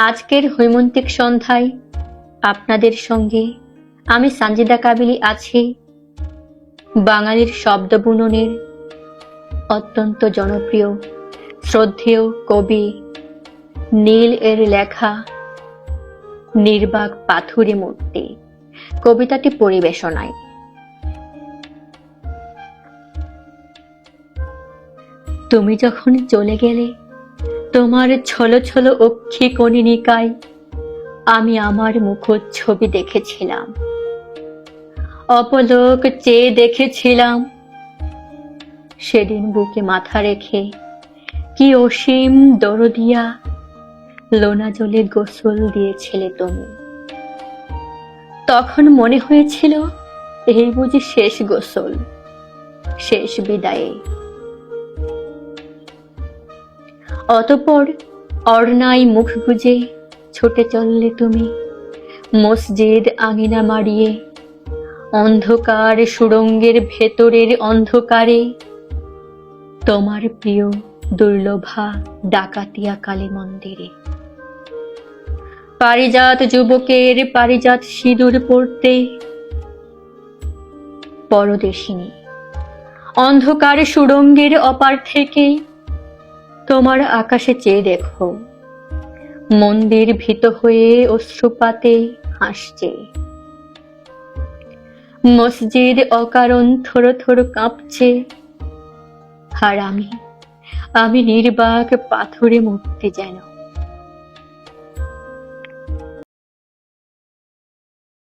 আজকের হৈমন্তিক সন্ধ্যায় আপনাদের সঙ্গে আমি সানজিদা কাবিলি আছি বাঙালির শব্দ বুননের অত্যন্ত জনপ্রিয় শ্রদ্ধেয় কবি নীল এর লেখা নির্বাক পাথুরে মূর্তি কবিতাটি পরিবেশনায়। তুমি যখন চলে গেলে তোমার ছলো ছলো অক্ষি কনিনিকায় আমি আমার মুখচ্ছবি দেখেছিলাম, অপলক চেয়ে দেখেছিলাম। সেদিন বুকে মাথা রেখে কি অসীম দরদিয়া লোনা জলে গোসল দিয়েছিলে তুমি। তখন মনে হয়েছিল এই বুঝি শেষ গোসল, শেষ বিদায়ে। অতঃপর অর্ণায় মুখ গুজে ছুটে চললে তুমি মসজিদ আঙিনা মাড়িয়ে, অন্ধকার সুড়ঙ্গের ভেতরের অন্ধকারে তোমার প্রিয় দুর্লভা ডাকাতিয়া কালী মন্দিরে। পারিজাত যুবকের পারিজাত সিঁদুর পড়তে পরদেশিনী অন্ধকার সুড়ঙ্গের অপার থেকে তোমার আকাশে চেয়ে দেখো মন্দির ভীত হয়ে অশ্রুপাতে হাসছে। মসজিদ অকারণ থরো থরো কাঁপছে, আর আমি নির্বাক পাথরে মূর্তি যেন।